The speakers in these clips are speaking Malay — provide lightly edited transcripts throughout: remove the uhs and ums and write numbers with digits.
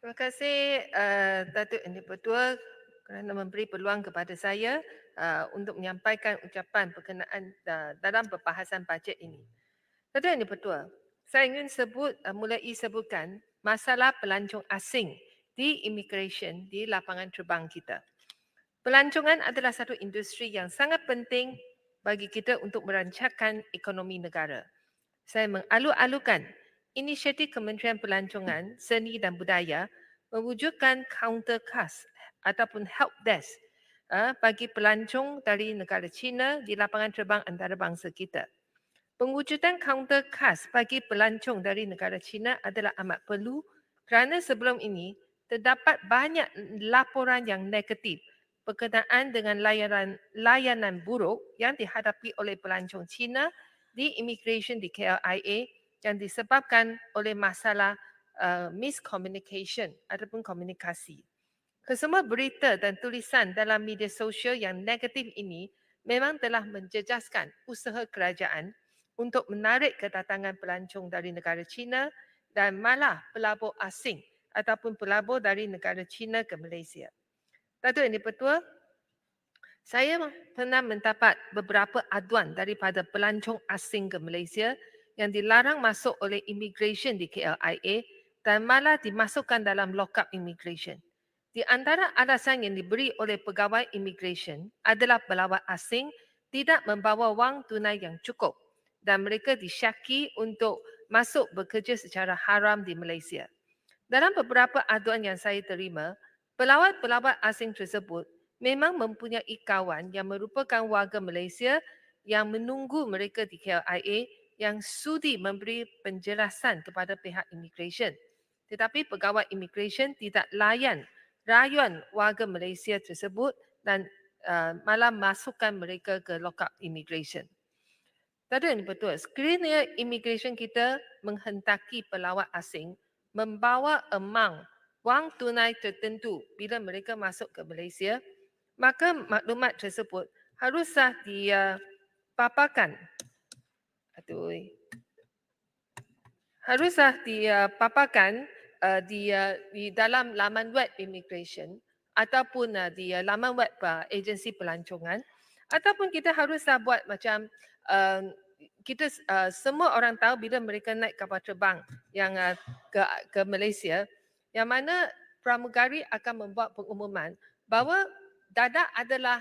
Terima kasih Datuk Yang Di-Pertua kerana memberi peluang kepada saya untuk menyampaikan ucapan berkenaan dalam perbahasan bajet ini. Datuk Yang Di-Pertua, saya ingin mulai sebutkan masalah pelancong asing di immigration di lapangan terbang kita. Pelancongan adalah satu industri yang sangat penting bagi kita untuk merancangkan ekonomi negara. Saya mengalu-alukan inisiatif Kementerian Pelancongan, Seni dan Budaya mewujudkan counter cast ataupun help desk bagi pelancong dari negara China di lapangan terbang antarabangsa kita. Pengujudan counter cast bagi pelancong dari negara China adalah amat perlu kerana sebelum ini terdapat banyak laporan yang negatif berkenaan dengan layanan buruk yang dihadapi oleh pelancong China di immigration di KLIA yang disebabkan oleh masalah miscommunication ataupun komunikasi. Kesemua berita dan tulisan dalam media sosial yang negatif ini memang telah menjejaskan usaha kerajaan untuk menarik kedatangan pelancong dari negara China dan malah pelabur asing ataupun pelabur dari negara China ke Malaysia. Datuk Yang Di-Pertua, saya pernah mendapat beberapa aduan daripada pelancong asing ke Malaysia yang dilarang masuk oleh immigration di KLIA dan malah dimasukkan dalam lock-up immigration. Di antara alasan yang diberi oleh pegawai immigration adalah pelawat asing tidak membawa wang tunai yang cukup dan mereka disyaki untuk masuk bekerja secara haram di Malaysia. Dalam beberapa aduan yang saya terima, pelawat-pelawat asing tersebut memang mempunyai kawan yang merupakan warga Malaysia yang menunggu mereka di KLIA yang sudi memberi penjelasan kepada pihak immigration. Tetapi pegawai immigration tidak layan rayuan warga Malaysia tersebut dan malah masukkan mereka ke lock-up immigration. Datuk Yang Di-Pertua, sekiranya immigration kita menghendaki pelawat asing membawa amang wang tunai tertentu bila mereka masuk ke Malaysia, maka maklumat tersebut haruslah dipaparkan di dalam laman web immigration ataupun di laman web agensi pelancongan, ataupun kita haruslah buat macam kita semua orang tahu bila mereka naik kapal terbang yang ke Malaysia, yang mana pramugari akan membuat pengumuman bahawa dadah adalah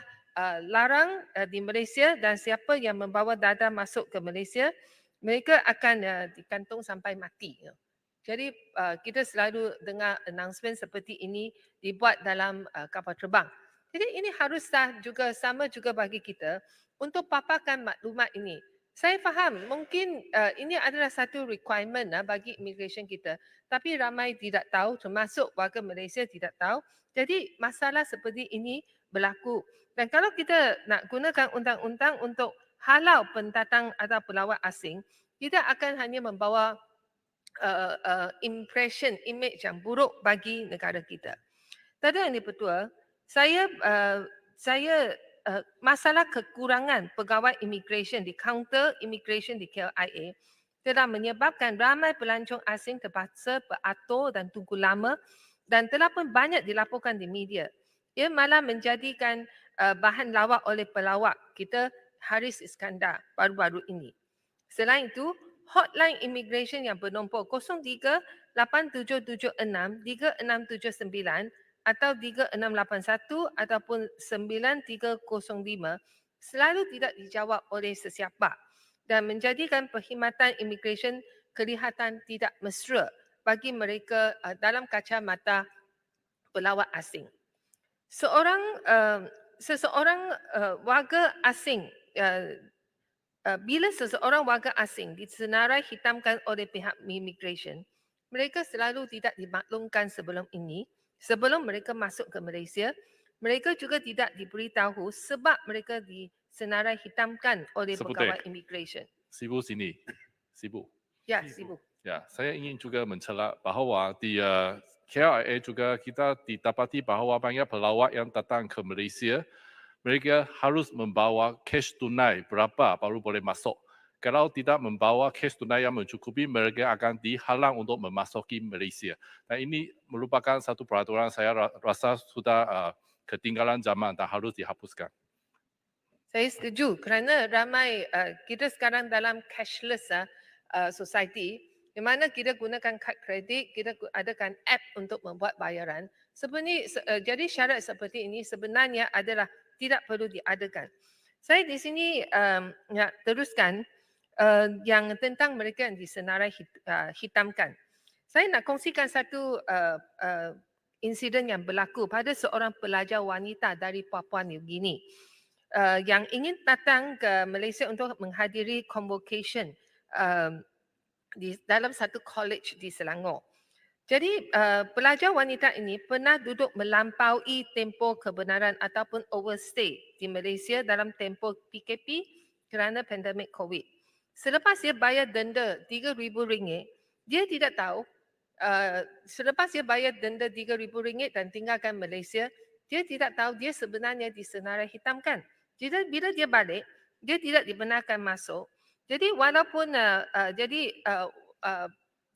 larang di Malaysia dan siapa yang membawa dadah masuk ke Malaysia, mereka akan dikantung sampai mati. Jadi kita selalu dengar announcement seperti ini dibuat dalam kapal terbang. Jadi ini haruslah juga sama juga bagi kita untuk paparkan maklumat ini. Saya faham mungkin ini adalah satu requirement bagi immigration kita, tapi ramai tidak tahu, termasuk warga Malaysia tidak tahu. Jadi masalah seperti ini berlaku. Dan kalau kita nak gunakan undang-undang untuk halau pendatang atau pelawat asing, kita akan hanya membawa image yang buruk bagi negara kita. Datuk Yang Di-Pertua, saya masalah kekurangan pegawai immigration di counter immigration di KLIA telah menyebabkan ramai pelancong asing terpaksa beratur dan tunggu lama dan telah pun banyak dilaporkan di media. Ia malah menjadikan bahan lawak oleh pelawak kita Haris Iskandar baru-baru ini. Selain itu, hotline immigration yang bernombor 03 8776 3679 atau 3681 ataupun 9305 selalu tidak dijawab oleh sesiapa dan menjadikan perkhidmatan immigration kelihatan tidak mesra bagi mereka dalam kacamata pelawat asing. Seseorang warga asing bila seseorang warga asing disenarai hitamkan oleh pihak immigration, mereka selalu tidak dimaklumkan sebelum ini, sebelum mereka masuk ke Malaysia. Mereka juga tidak diberitahu sebab mereka disenarai hitamkan oleh pegawai immigration. Sibuk sini. Sibuk. Ya, sibuk. Ya, saya ingin juga mencela bahawa di KLIA juga kita didapati bahawa banyak pelawat yang datang ke Malaysia, mereka harus membawa cash tunai berapa baru boleh masuk. Kalau tidak membawa kes tunai yang mencukupi, mereka akan dihalang untuk memasuki Malaysia. Dan ini merupakan satu peraturan saya rasa sudah ketinggalan zaman dan harus dihapuskan. Saya setuju kerana ramai kita sekarang dalam cashless society di mana kita gunakan kad kredit, kita adakan app untuk membuat bayaran. Sebenarnya jadi syarat seperti ini sebenarnya adalah tidak perlu diadakan. Saya di sini nak teruskan yang tentang mereka yang disenarai hitamkan. Saya nak kongsikan satu insiden yang berlaku pada seorang pelajar wanita dari Papua New Guinea yang ingin datang ke Malaysia untuk menghadiri convocation di dalam satu college di Selangor. Jadi pelajar wanita ini pernah duduk melampaui tempoh kebenaran ataupun overstay di Malaysia dalam tempoh PKP kerana pandemik COVID. Selepas dia bayar denda RM3,000, dia tidak tahu selepas dia bayar denda RM3,000 dan tinggalkan Malaysia, dia tidak tahu dia sebenarnya disenarai hitamkan. Jadi bila dia balik, dia tidak dibenarkan masuk. Jadi walaupun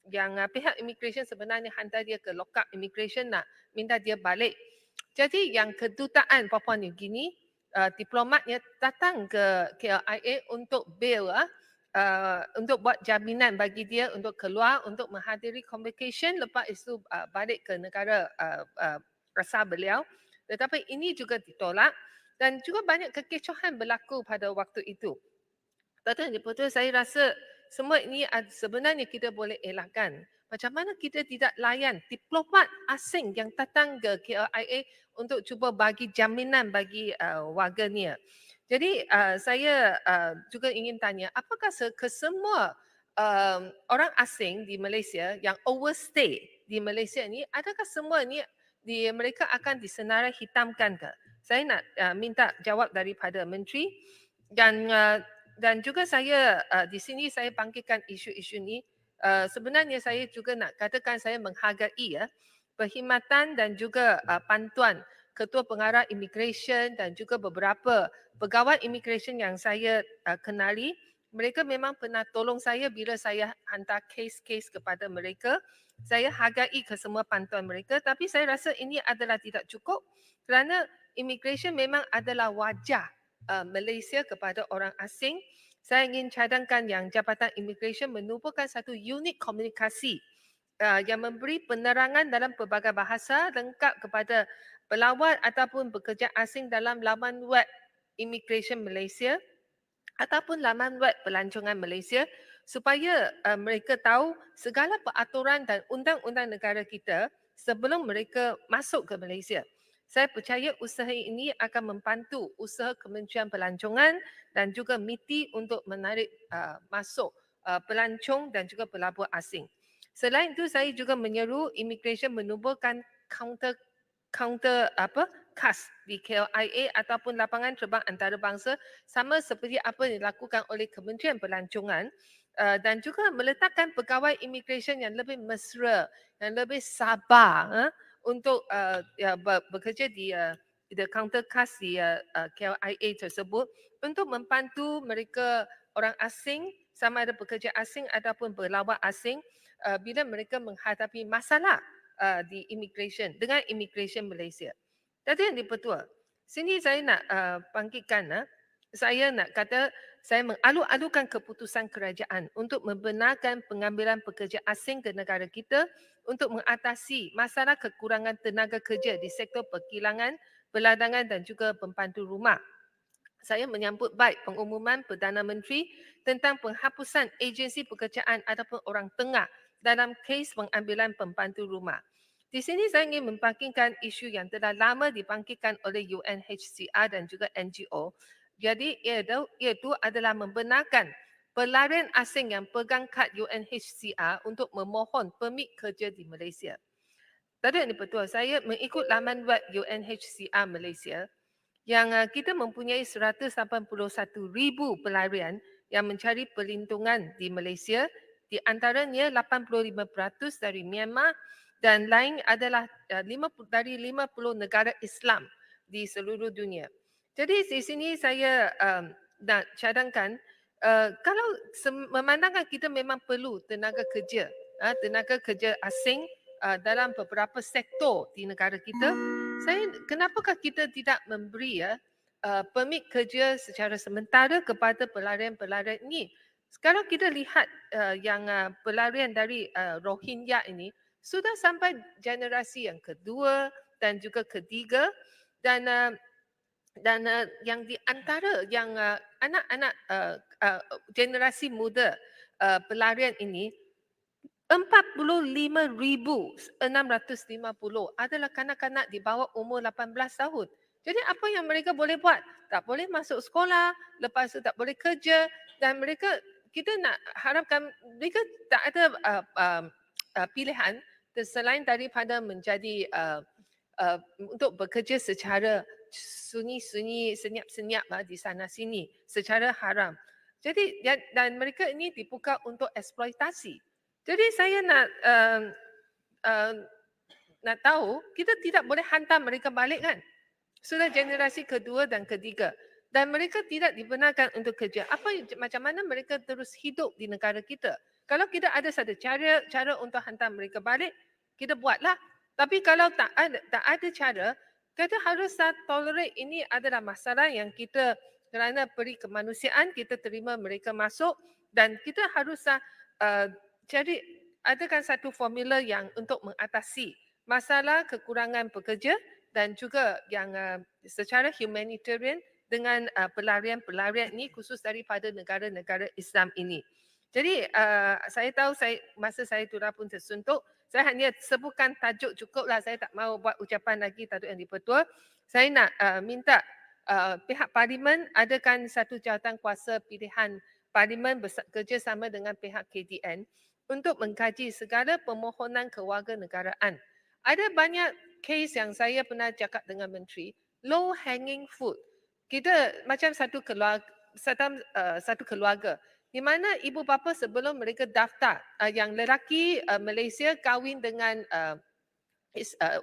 yang pihak immigration sebenarnya hantar dia ke lock up immigration nak minta dia balik. Jadi yang kedutaan Papua New Guinea diplomatnya datang ke KLIA untuk bail untuk buat jaminan bagi dia untuk keluar untuk menghadiri convocation lepas itu balik ke negara asal beliau. Tetapi ini juga ditolak dan juga banyak kekecohan berlaku pada waktu itu. Tuan-tuan dan puan-puan, saya rasa semua ini sebenarnya kita boleh elakkan. Macam mana kita tidak layan diplomat asing yang datang ke KLIA untuk cuba bagi jaminan bagi warganya. Jadi saya juga ingin tanya, apakah kesemua orang asing di Malaysia yang overstay di Malaysia ni, adakah semua ni mereka akan disenarai hitamkan ke? Saya nak minta jawab daripada menteri dan juga saya di sini saya bangkitkan isu-isu ni. Sebenarnya saya juga nak katakan saya menghargai perkhidmatan dan juga bantuan Ketua Pengarah Immigration dan juga beberapa pegawai immigration yang saya kenali. Mereka memang pernah tolong saya bila saya hantar kes-kes kepada mereka. Saya hargai kesemua bantuan mereka, tapi saya rasa ini adalah tidak cukup kerana immigration memang adalah wajah Malaysia kepada orang asing. Saya ingin cadangkan yang Jabatan Immigration menubuhkan satu unit komunikasi yang memberi penerangan dalam pelbagai bahasa lengkap kepada pelawat ataupun pekerja asing dalam laman web Immigration Malaysia ataupun laman web pelancongan Malaysia supaya mereka tahu segala peraturan dan undang-undang negara kita sebelum mereka masuk ke Malaysia. Saya percaya usaha ini akan membantu usaha Kementerian Pelancongan dan juga MITI untuk menarik masuk pelancong dan juga pelabur asing. Selain itu saya juga menyeru immigration menubuhkan counter KAS di KLIA ataupun lapangan terbang antarabangsa sama seperti apa yang dilakukan oleh Kementerian Pelancongan dan juga meletakkan pegawai immigration yang lebih mesra, yang lebih sabar untuk bekerja di the counter KAS di KLIA tersebut untuk membantu mereka orang asing sama ada pekerja asing ataupun pelawat asing bila mereka menghadapi masalah di immigration dengan immigration Malaysia. Tadi yang dipertua, sini saya nak bangkitkan saya nak kata saya mengalu-alukan keputusan kerajaan untuk membenarkan pengambilan pekerja asing ke negara kita untuk mengatasi masalah kekurangan tenaga kerja di sektor perkilangan, peladangan dan juga pembantu rumah. Saya menyambut baik pengumuman Perdana Menteri tentang penghapusan agensi pekerjaan ataupun orang tengah dalam kes pengambilan pembantu rumah. Di sini saya ingin membangkitkan isu yang telah lama dibangkitkan oleh UNHCR dan juga NGO. Jadi iaitu adalah membenarkan pelarian asing yang pegang kad UNHCR untuk memohon permit kerja di Malaysia. Tadi yang dipertua, saya mengikut laman web UNHCR Malaysia yang kita mempunyai 181,000 pelarian yang mencari perlindungan di Malaysia, di antaranya 85% dari Myanmar dan lain adalah dari 50 negara Islam di seluruh dunia. Jadi di sini saya nak cadangkan Kalau memandangkan kita memang perlu tenaga kerja asing dalam beberapa sektor di negara kita, kenapakah kita tidak memberi permit kerja secara sementara kepada pelarian-pelarian ini? Sekarang kita lihat yang pelarian dari Rohingya ini sudah sampai generasi yang kedua dan juga ketiga, dan yang di antara yang anak-anak generasi muda pelarian ini 45,650 adalah kanak-kanak di bawah umur 18 tahun. Jadi apa yang mereka boleh buat? Tak boleh masuk sekolah, lepas tu tak boleh kerja, dan kita nak harapkan mereka tak ada pilihan selain daripada menjadi untuk bekerja secara sunyi-sunyi, senyap-senyap di sana sini secara haram. Jadi dan mereka ini dibuka untuk eksploitasi. Jadi saya nak tahu, kita tidak boleh hantar mereka balik kan? Sudah generasi kedua dan ketiga. Dan mereka tidak dibenarkan untuk kerja. Macam mana mereka terus hidup di negara kita? Kalau kita ada satu cara untuk hantar mereka balik, kita buatlah. Tapi kalau tak ada cara, kita harus tolerate ini adalah masalah yang kita kerana peri kemanusiaan, kita terima mereka masuk dan kita harus cari adakan satu formula yang untuk mengatasi masalah kekurangan pekerja dan juga yang secara humanitarian dengan pelarian-pelarian ini khusus daripada negara-negara Islam ini. Jadi saya tahu masa saya turut pun tersuntuk. Saya hanya sebutkan tajuk cukuplah. Saya tak mahu buat ucapan lagi Datuk Yang di-Pertua. Saya nak minta pihak parlimen adakan satu jawatan kuasa pilihan parlimen bekerjasama dengan pihak KDN untuk mengkaji segala permohonan kewarganegaraan. Ada banyak kes yang saya pernah cakap dengan menteri, low hanging fruit. Kita macam satu keluarga di mana ibu bapa sebelum mereka daftar, yang lelaki Malaysia kahwin dengan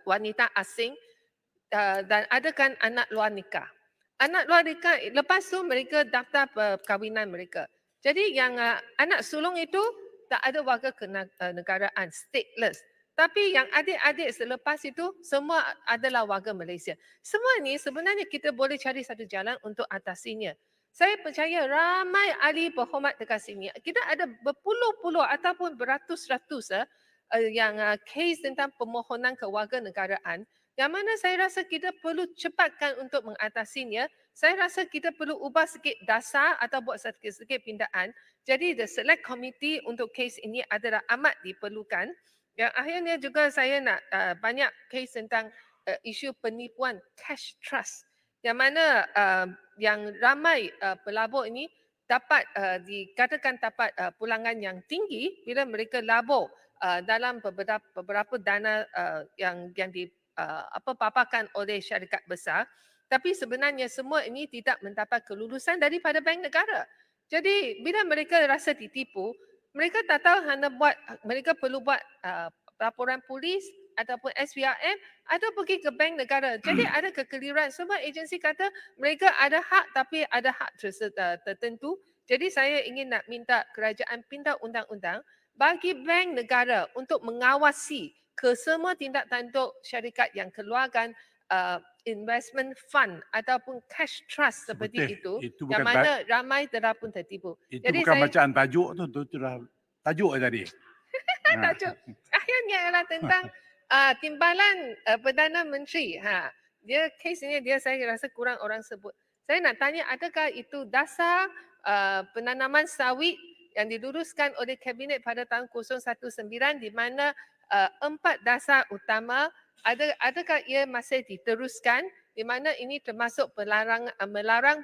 wanita asing dan adakan anak luar nikah. Anak luar nikah, lepas tu mereka daftar perkahwinan mereka. Jadi yang anak sulung itu tak ada warga kenegaraan, stateless. Tapi yang adik-adik selepas itu semua adalah warga Malaysia. Semua ni sebenarnya kita boleh cari satu jalan untuk atasinya. Saya percaya ramai ahli berhormat dekat sini. Kita ada berpuluh-puluh ataupun beratus-ratus yang kes tentang permohonan kewarganegaraan yang mana saya rasa kita perlu cepatkan untuk mengatasinya. Saya rasa kita perlu ubah sikit dasar atau buat sikit-sikit pindaan. Jadi the select committee untuk kes ini adalah amat diperlukan. Yang akhirnya juga saya nak banyak kes tentang isu penipuan cash trust. Yang mana yang ramai pelabur ini dapat dikatakan dapat pulangan yang tinggi bila mereka labur dalam beberapa dana yang dipaparkan oleh syarikat besar. Tapi sebenarnya semua ini tidak mendapat kelulusan daripada bank negara. Jadi bila mereka rasa ditipu, mereka tak tahu mereka perlu buat laporan polis ataupun SPRM atau pergi ke bank negara. Jadi ada kekeliruan. Semua agensi kata mereka ada hak tapi ada hak tertentu. Jadi saya ingin nak minta kerajaan pindah undang-undang bagi bank negara untuk mengawasi kesemua tindak tanduk syarikat yang keluarkan investment fund ataupun cash trust seperti itu yang mana ramai telah pun tertipu. Itu jadi bukan bacaan tajuk tu dah tajuk tadi. Tajuk akhirnya ialah tentang timbalan Perdana Menteri. Dia kes ini saya rasa kurang orang sebut. Saya nak tanya adakah itu dasar penanaman sawit yang diluruskan oleh Kabinet pada tahun 019 di mana 4 dasar utama adakah ia masih diteruskan di mana ini termasuk melarang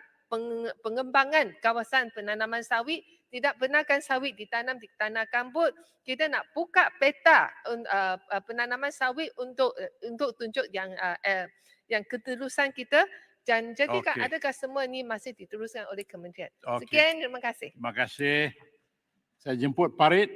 pengembangan kawasan penanaman sawit, tidak benarkan sawit ditanam di tanah gambut. Kita nak buka peta penanaman sawit untuk tunjuk yang keterusan kita dan jadikan adakah semua ini masih diteruskan oleh kementerian. Sekian, terima kasih. Terima kasih. Saya jemput Parit.